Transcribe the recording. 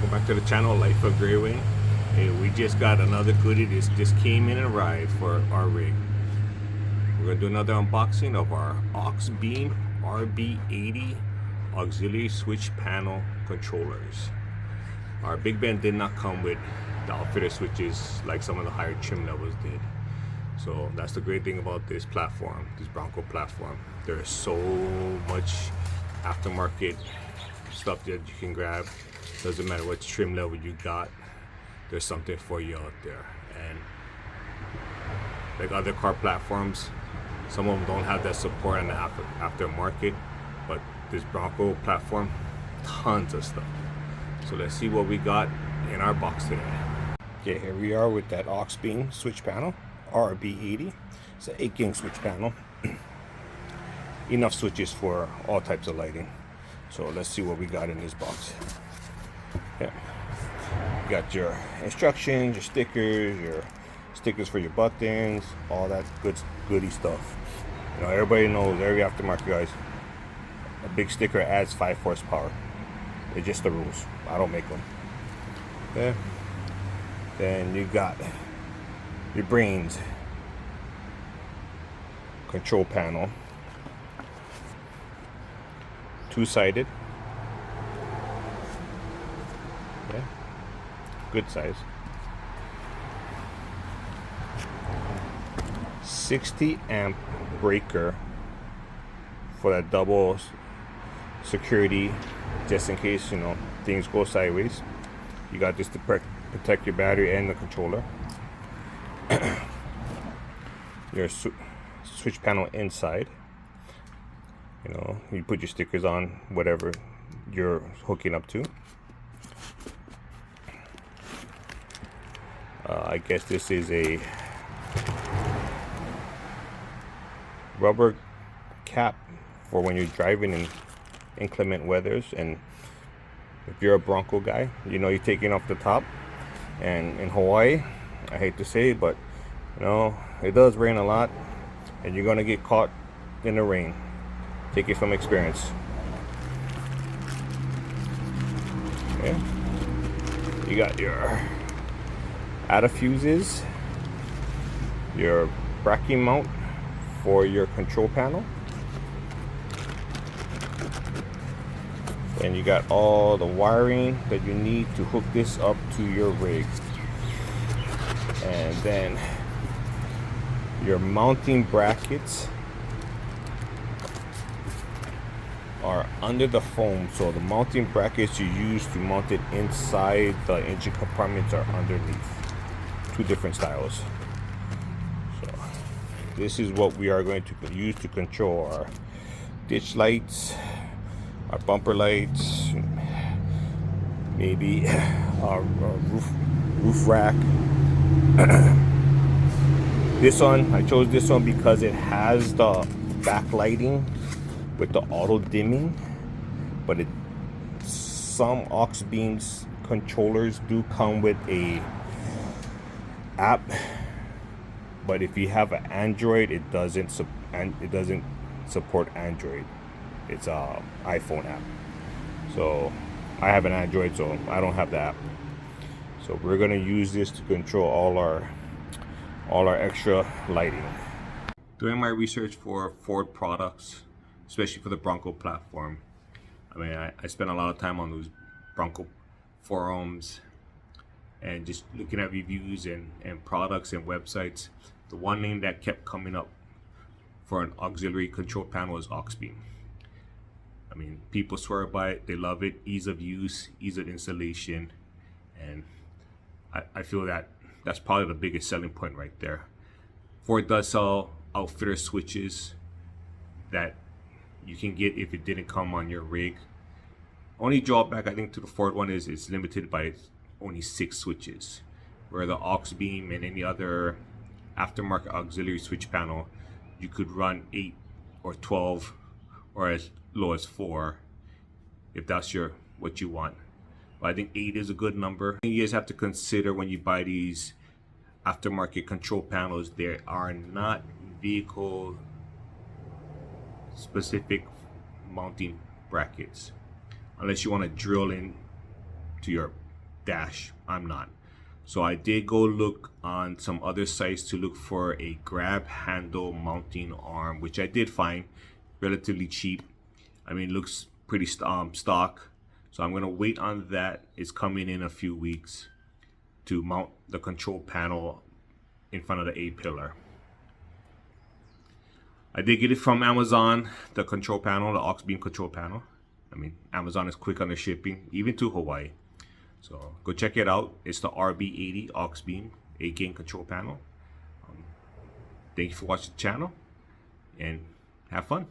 Welcome back to the channel, Life of Grayway. Hey, we just got another goodie. This just came in and arrived for our rig. We're gonna do another unboxing of our Auxbeam RB80 auxiliary switch panel controllers. Our Big Ben did not come with the outfitter switches like some of the higher trim levels did. So that's the great thing about this platform, this Bronco platform. There's so much aftermarket stuff that you can grab. Doesn't matter what trim level you got, there's something for you out there. And like other car platforms, some of them don't have that support in the aftermarket, but this Bronco platform, tons of stuff. So let's see what we got in our box today. Okay, here we are with that Auxbeam switch panel, RB80. It's an 8-gang switch panel. Enough switches for all types of lighting. So let's see what we got in this box. Yeah. You got your instructions, your stickers for your buttons, all that goody stuff. You know, everybody knows, every aftermarket guys, a big sticker adds 5 horsepower. It's just the rules. I don't make them. Okay. Then you got your brains control panel, two-sided. Okay. Good size. 60 amp breaker for that double security, just in case, you know, things go sideways. You got this to protect your battery and the controller. Your switch panel inside. You know, you put your stickers on whatever you're hooking up to. I guess this is a rubber cap for when you're driving in inclement weathers. And if you're a Bronco guy, you know, you're taking off the top. And in Hawaii, I hate to say it, but you know, it does rain a lot, and you're gonna get caught in the rain. Take it from experience. Okay. You got your ATA fuses, your braking mount for your control panel, and you got all the wiring that you need to hook this up to your rig. And then your mounting brackets are under the foam, so the mounting brackets you use to mount it inside the engine compartments are underneath. 2 different styles. So this is what we are going to use to control our ditch lights, our bumper lights, maybe our roof rack. This one, I chose this one because it has the backlighting with the auto dimming, but some Auxbeam's controllers do come with a app, but if you have an Android, it doesn't support Android. It's a iPhone app. So I have an Android, so I don't have the app. So we're gonna use this to control all our extra lighting. Doing my research for Ford products, especially for the Bronco platform, I mean, I spent a lot of time on those Bronco forums and just looking at reviews and products and websites. The one name that kept coming up for an auxiliary control panel is Auxbeam. I mean, people swear by it, they love it, ease of use, ease of installation, and I feel that that's probably the biggest selling point right there. Ford does sell outfitter switches that you can get if it didn't come on your rig. Only drawback I think to the Ford one is it's limited by only 6 switches, where the Auxbeam and any other aftermarket auxiliary switch panel, you could run 8 or 12 or as low as 4 if that's what you want. But I think 8 is a good number. You guys have to consider when you buy these aftermarket control panels, they are not vehicle specific mounting brackets, unless you want to drill in to your dash. I'm not. So I did go look on some other sites to look for a grab handle mounting arm, which I did find relatively cheap. I mean, it looks pretty stock. So I'm gonna wait on that. It's coming in a few weeks to mount the control panel in front of the A-pillar. I did get it from Amazon, the control panel, the Auxbeam control panel. I mean, Amazon is quick on the shipping, even to Hawaii. So go check it out. It's the RB80 Auxbeam 8-gain control panel. Thank you for watching the channel, and have fun.